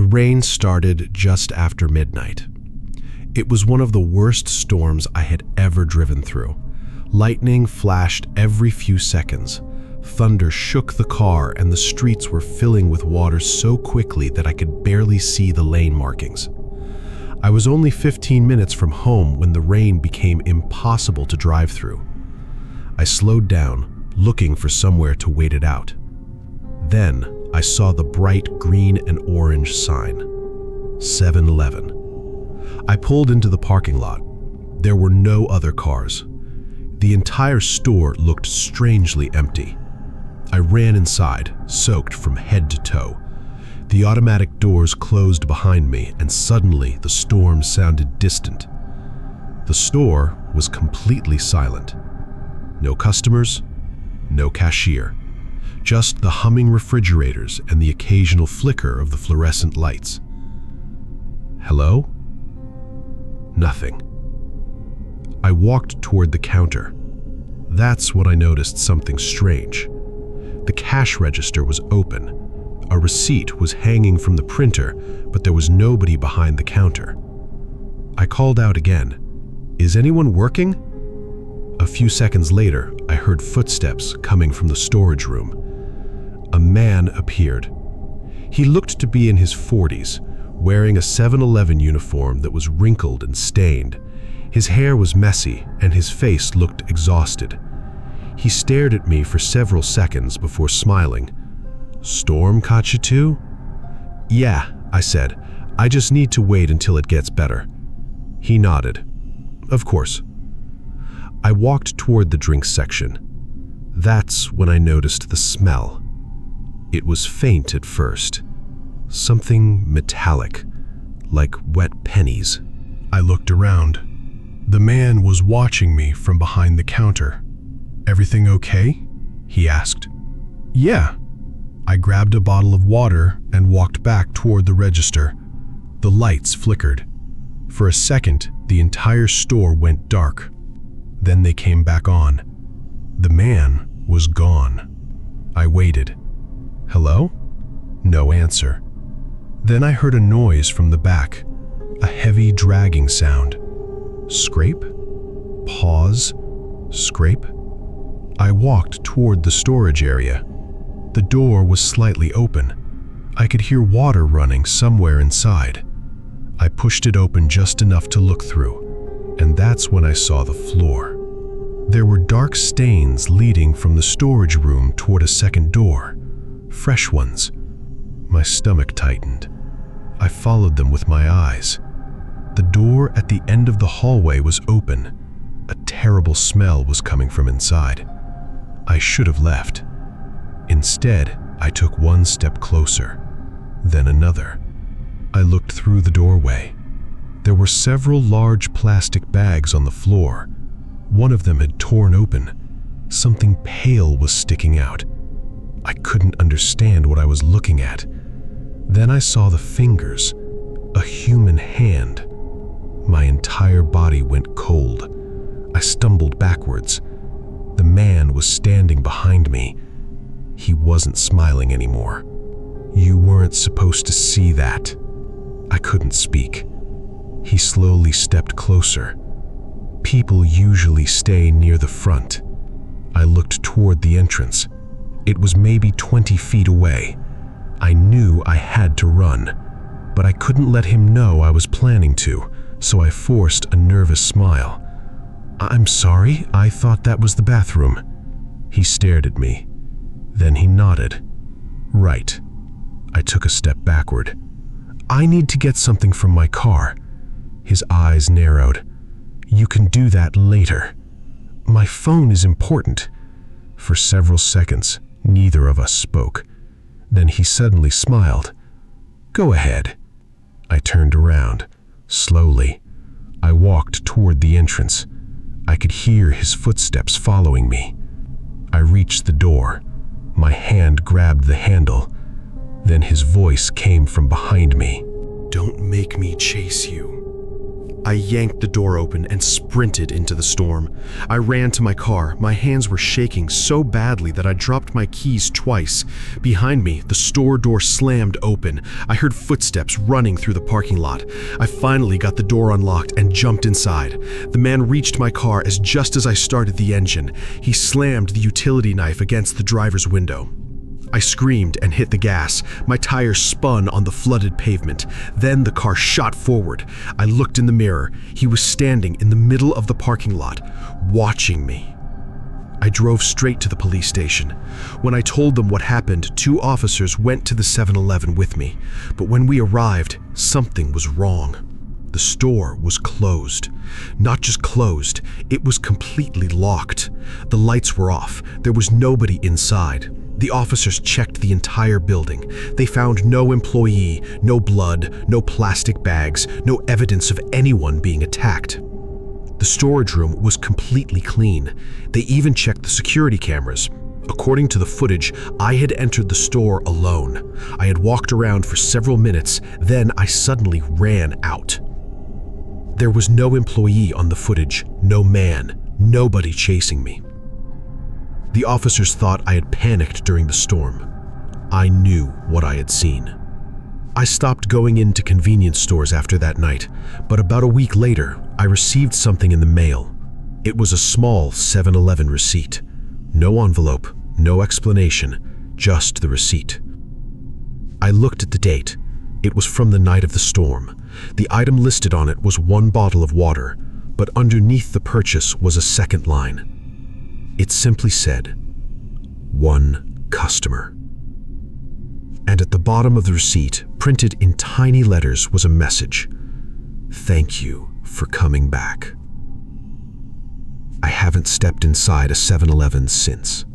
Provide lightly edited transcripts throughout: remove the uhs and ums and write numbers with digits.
The rain started just after midnight. It was one of the worst storms I had ever driven through. Lightning flashed every few seconds. Thunder shook the car, and the streets were filling with water so quickly that I could barely see the lane markings. I was only 15 minutes from home when the rain became impossible to drive through. I slowed down, looking for somewhere to wait it out. Then I saw the bright green and orange sign, 7-Eleven. I pulled into the parking lot. There were no other cars. The entire store looked strangely empty. I ran inside, soaked from head to toe. The automatic doors closed behind me, and suddenly the storm sounded distant. The store was completely silent. No customers, no cashier. Just the humming refrigerators and the occasional flicker of the fluorescent lights. Hello? Nothing. I walked toward the counter. That's when I noticed something strange. The cash register was open. A receipt was hanging from the printer, but there was nobody behind the counter. I called out again, "Is anyone working?" A few seconds later, I heard footsteps coming from the storage room. A man appeared. He looked to be in his 40s, wearing a 7-Eleven uniform that was wrinkled and stained. His hair was messy, and his face looked exhausted. He stared at me for several seconds before smiling. "Storm caught you too?" "Yeah," I said. "I just need to wait until it gets better." He nodded. "Of course." I walked toward the drinks section. That's when I noticed the smell. It was faint at first. Something metallic, like wet pennies. I looked around. The man was watching me from behind the counter. "Everything okay?" he asked. "Yeah." I grabbed a bottle of water and walked back toward the register. The lights flickered. For a second, the entire store went dark. Then they came back on. The man was gone. I waited. "Hello?" No answer. Then I heard a noise from the back, a heavy dragging sound. Scrape? Pause? Scrape? I walked toward the storage area. The door was slightly open. I could hear water running somewhere inside. I pushed it open just enough to look through, and that's when I saw the floor. There were dark stains leading from the storage room toward a second door, fresh ones. My stomach tightened. I followed them with my eyes. The door at the end of the hallway was open. A terrible smell was coming from inside. I should have left. Instead, I took one step closer, then another. I looked through the doorway. There were several large plastic bags on the floor. One of them had torn open. Something pale was sticking out. I couldn't understand what I was looking at. Then I saw the fingers, a human hand. My entire body went cold. I stumbled backwards. The man was standing behind me. He wasn't smiling anymore. "You weren't supposed to see that." I couldn't speak. He slowly stepped closer. People usually stay near the front. I looked toward the entrance. It was maybe 20 feet away. I knew I had to run, but I couldn't let him know I was planning to, so I forced a nervous smile. "I'm sorry, I thought that was the bathroom." He stared at me. Then he nodded. "Right." I took a step backward. "I need to get something from my car." His eyes narrowed. "You can do that later. My phone is important." For several seconds, neither of us spoke. Then he suddenly smiled. "Go ahead." I turned around. Slowly, I walked toward the entrance. I could hear his footsteps following me. I reached the door. My hand grabbed the handle. Then his voice came from behind me. "Don't make me chase you." I yanked the door open and sprinted into the storm. I ran to my car. My hands were shaking so badly that I dropped my keys twice. Behind me, the store door slammed open. I heard footsteps running through the parking lot. I finally got the door unlocked and jumped inside. The man reached my car just as I started the engine. He slammed the utility knife against the driver's window. I screamed and hit the gas. My tires spun on the flooded pavement. Then the car shot forward. I looked in the mirror. He was standing in the middle of the parking lot, watching me. I drove straight to the police station. When I told them what happened, 2 officers went to the 7-Eleven with me. But when we arrived, something was wrong. The store was closed. Not just closed, it was completely locked. The lights were off. There was nobody inside. The officers checked the entire building. They found no employee, no blood, no plastic bags, no evidence of anyone being attacked. The storage room was completely clean. They even checked the security cameras. According to the footage, I had entered the store alone. I had walked around for several minutes, then I suddenly ran out. There was no employee on the footage, no man, nobody chasing me. The officers thought I had panicked during the storm. I knew what I had seen. I stopped going into convenience stores after that night, but about a week later, I received something in the mail. It was a small 7-Eleven receipt. No envelope, no explanation, just the receipt. I looked at the date. It was from the night of the storm. The item listed on it was 1 bottle of water, but underneath the purchase was a second line. It simply said, "1 customer." And at the bottom of the receipt, printed in tiny letters, was a message. "Thank you for coming back." I haven't stepped inside a 7-Eleven since.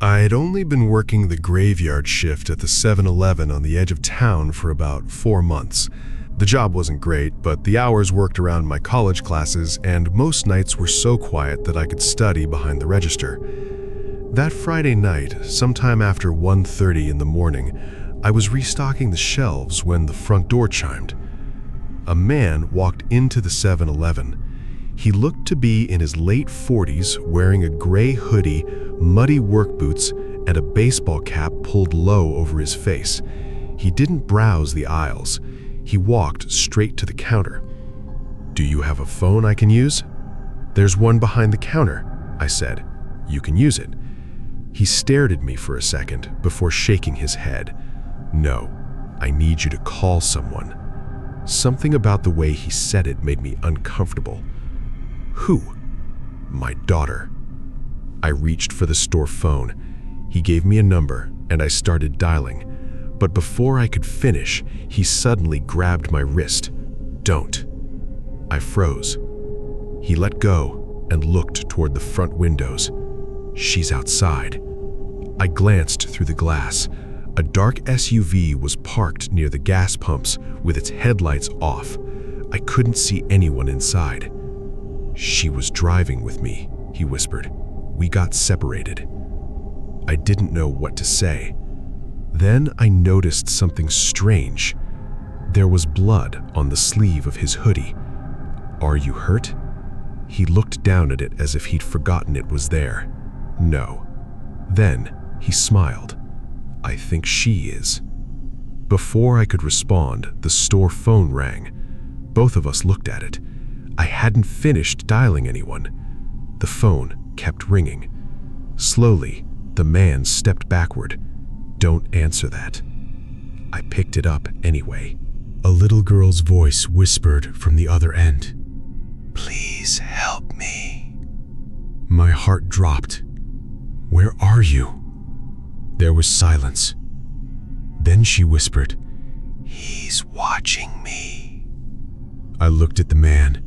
I had only been working the graveyard shift at the 7-Eleven on the edge of town for about 4 months. The job wasn't great, but the hours worked around my college classes, and most nights were so quiet that I could study behind the register. That Friday night, sometime after 1:30 in the morning, I was restocking the shelves when the front door chimed. A man walked into the 7-Eleven. He looked to be in his late 40s, wearing a gray hoodie, muddy work boots, and a baseball cap pulled low over his face. He didn't browse the aisles. He walked straight to the counter. "Do you have a phone I can use?" "There's one behind the counter," I said. "You can use it." He stared at me for a second before shaking his head. "No, I need you to call someone." Something about the way he said it made me uncomfortable. "Who?" "My daughter." I reached for the store phone. He gave me a number, and I started dialing. But before I could finish, he suddenly grabbed my wrist. "Don't." I froze. He let go and looked toward the front windows. "She's outside." I glanced through the glass. A dark SUV was parked near the gas pumps with its headlights off. I couldn't see anyone inside. "She was driving with me," he whispered. "We got separated." I didn't know what to say. Then I noticed something strange. There was blood on the sleeve of his hoodie. "Are you hurt?" He looked down at it as if he'd forgotten it was there. "No." Then he smiled. "I think she is." Before I could respond, the store phone rang. Both of us looked at it. I hadn't finished dialing anyone. The phone kept ringing. Slowly, the man stepped backward. "Don't answer that." I picked it up anyway. A little girl's voice whispered from the other end. "Please help me." My heart dropped. "Where are you?" There was silence. Then she whispered, "He's watching me." I looked at the man.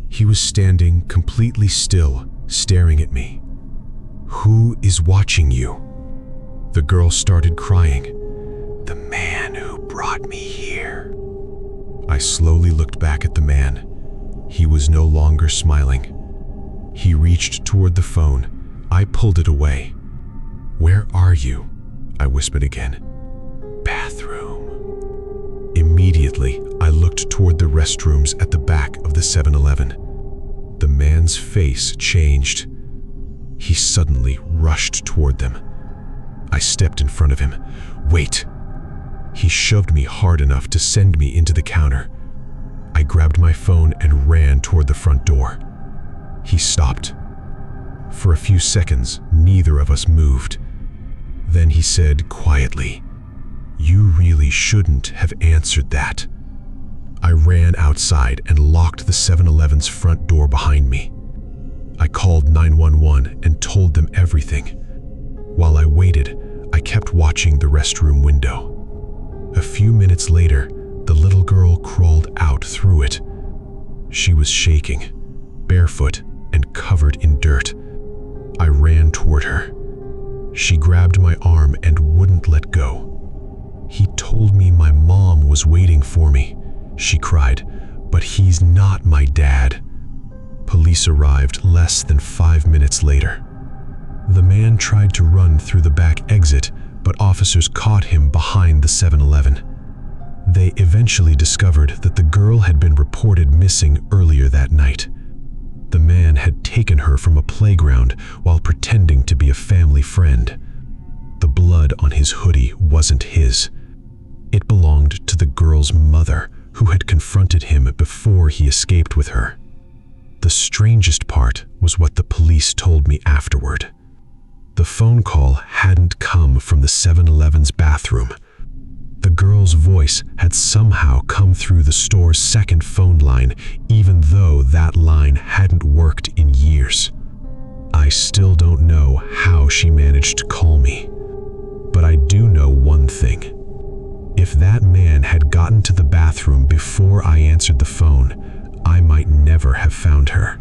He was standing completely still, staring at me. "Who is watching you?" The girl started crying. "The man who brought me here." I slowly looked back at the man. He was no longer smiling. He reached toward the phone. I pulled it away. "Where are you?" I whispered again. "Bathroom." Immediately, I looked toward the restrooms at the back of the 7-Eleven. The man's face changed. He suddenly rushed toward them. I stepped in front of him. "Wait!" He shoved me hard enough to send me into the counter. I grabbed my phone and ran toward the front door. He stopped. For a few seconds, neither of us moved. Then he said quietly, "You really shouldn't have answered that." I ran outside and locked the 7-Eleven's front door behind me. I called 911 and told them everything. While I waited, I kept watching the restroom window. A few minutes later, the little girl crawled out through it. She was shaking, barefoot and covered in dirt. I ran toward her. She grabbed my arm and wouldn't let go. "He told me my mom was waiting for me," she cried, "but he's not my dad." Police arrived less than 5 minutes later. The man tried to run through the back exit, but officers caught him behind the 7-Eleven. They eventually discovered that the girl had been reported missing earlier that night. The man had taken her from a playground while pretending to be a family friend. The blood on his hoodie wasn't his. It belonged to the girl's mother, who had confronted him before he escaped with her. The strangest part was what the police told me afterward. The phone call hadn't come from the 7-Eleven's bathroom. The girl's voice had somehow come through the store's second phone line, even though that line hadn't worked in years. I still don't know how she managed to call me, but I do know one thing. If that man had gotten to the bathroom before I answered the phone, I might never have found her.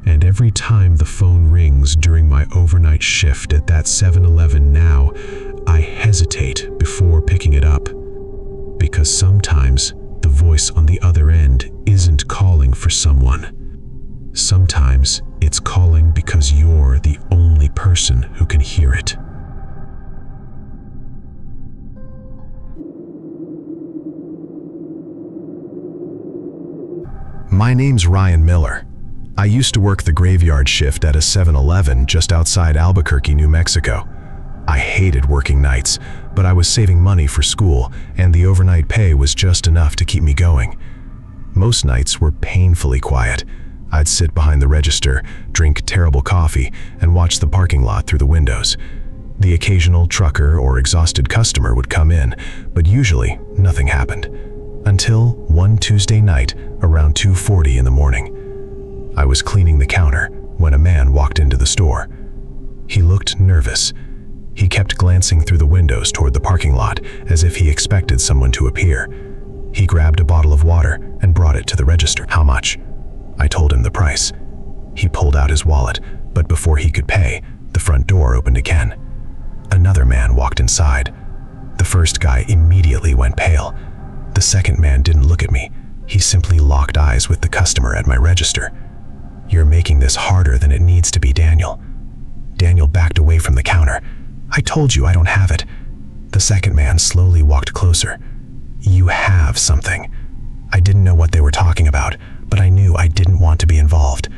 And every time the phone rings during my overnight shift at that 7-Eleven now, I hesitate before picking it up. Because sometimes the voice on the other end isn't calling for someone. Sometimes it's calling because you're the only person who can hear it. My name's Ryan Miller. I used to work the graveyard shift at a 7-Eleven just outside Albuquerque, New Mexico. I hated working nights, but I was saving money for school, and the overnight pay was just enough to keep me going. Most nights were painfully quiet. I'd sit behind the register, drink terrible coffee, and watch the parking lot through the windows. The occasional trucker or exhausted customer would come in, but usually nothing happened. Until one Tuesday night around 2:40 in the morning. I was cleaning the counter when a man walked into the store. He looked nervous. He kept glancing through the windows toward the parking lot as if he expected someone to appear. He grabbed a bottle of water and brought it to the register. "How much?" I told him the price. He pulled out his wallet, but before he could pay, the front door opened again. Another man walked inside. The first guy immediately went pale. The second man didn't look at me. He simply locked eyes with the customer at my register. "You're making this harder than it needs to be, Daniel." Daniel backed away from the counter. "I told you I don't have it." The second man slowly walked closer. "You have something." I didn't know what they were talking about, but I knew I didn't want to be involved.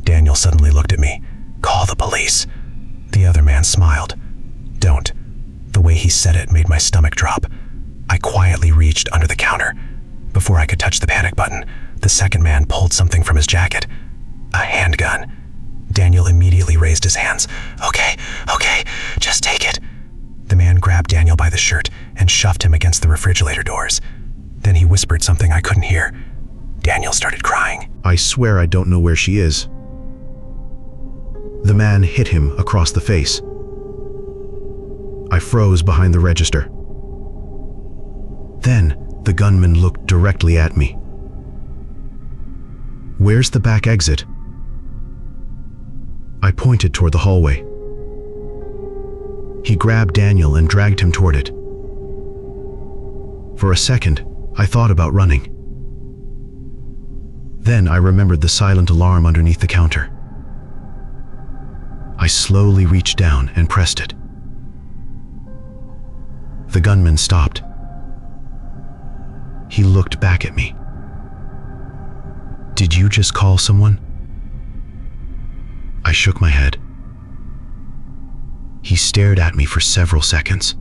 Daniel suddenly looked at me. "Call the police." The other man smiled. "Don't." The way he said it made my stomach drop. I quietly reached under the counter. Before I could touch the panic button, the second man pulled something from his jacket. A handgun. Daniel immediately raised his hands. Okay, just take it." The man grabbed Daniel by the shirt and shoved him against the refrigerator doors. Then he whispered something I couldn't hear. Daniel started crying. "I swear I don't know where she is." The man hit him across the face. I froze behind the register. Then the gunman looked directly at me. "Where's the back exit?" I pointed toward the hallway. He grabbed Daniel and dragged him toward it. For a second, I thought about running. Then I remembered the silent alarm underneath the counter. I slowly reached down and pressed it. The gunman stopped. He looked back at me. "Did you just call someone?" I shook my head. He stared at me for several seconds.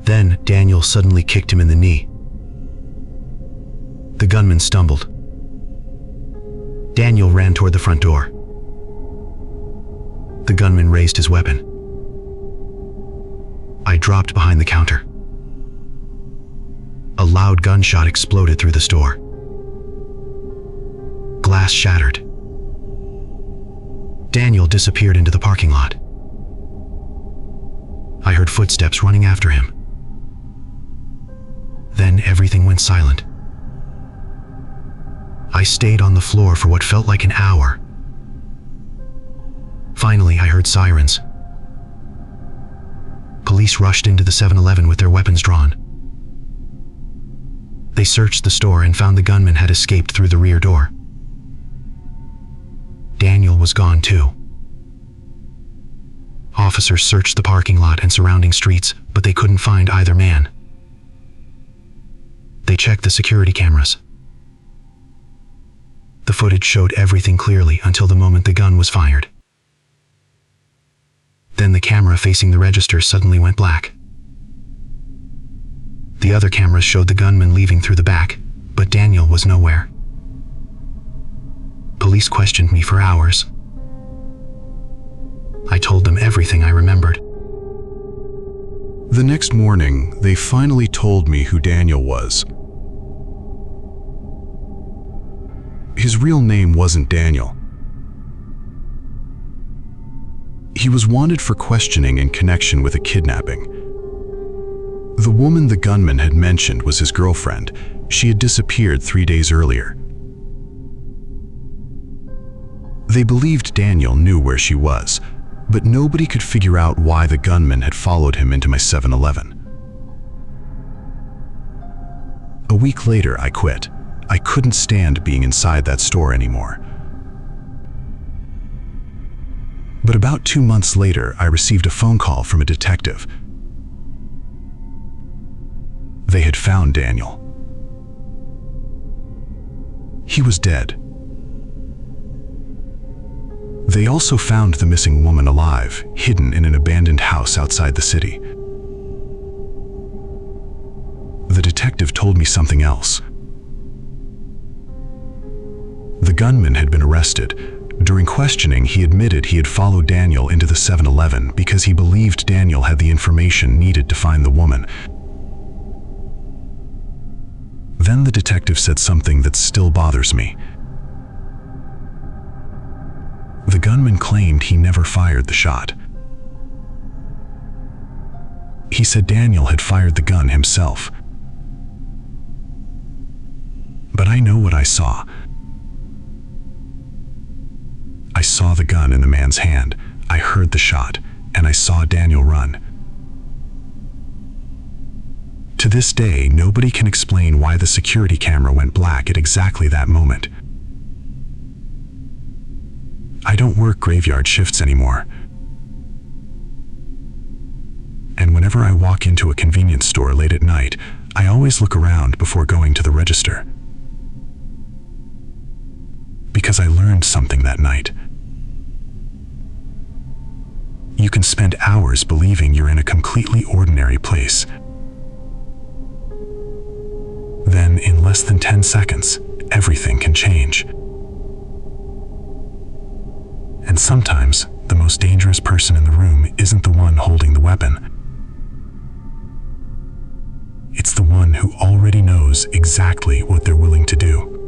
Then Daniel suddenly kicked him in the knee. The gunman stumbled. Daniel ran toward the front door. The gunman raised his weapon. I dropped behind the counter. A loud gunshot exploded through the store. Glass shattered. Daniel disappeared into the parking lot. I heard footsteps running after him. Then everything went silent. I stayed on the floor for what felt like an hour. Finally, I heard sirens. Police rushed into the 7-Eleven with their weapons drawn. They searched the store and found the gunman had escaped through the rear door. Daniel was gone too. Officers searched the parking lot and surrounding streets, but they couldn't find either man. They checked the security cameras. The footage showed everything clearly until the moment the gun was fired. Then the camera facing the register suddenly went black. The other cameras showed the gunman leaving through the back, but Daniel was nowhere. Police questioned me for hours. I told them everything I remembered. The next morning, they finally told me who Daniel was. His real name wasn't Daniel. He was wanted for questioning in connection with a kidnapping. The woman the gunman had mentioned was his girlfriend. She had disappeared 3 days earlier. They believed Daniel knew where she was, but nobody could figure out why the gunman had followed him into my 7-Eleven. A week later, I quit. I couldn't stand being inside that store anymore. But about 2 months later, I received a phone call from a detective. They had found Daniel. He was dead. They also found the missing woman alive, hidden in an abandoned house outside the city. The detective told me something else. The gunman had been arrested. During questioning, he admitted he had followed Daniel into the 7-Eleven because he believed Daniel had the information needed to find the woman. Then the detective said something that still bothers me. The gunman claimed he never fired the shot. He said Daniel had fired the gun himself. But I know what I saw. I saw the gun in the man's hand, I heard the shot, and I saw Daniel run. To this day, nobody can explain why the security camera went black at exactly that moment. I don't work graveyard shifts anymore. And whenever I walk into a convenience store late at night, I always look around before going to the register. Because I learned something that night. You can spend hours believing you're in a completely ordinary place. Then, in less than 10 seconds, everything can change. And sometimes, the most dangerous person in the room isn't the one holding the weapon. It's the one who already knows exactly what they're willing to do.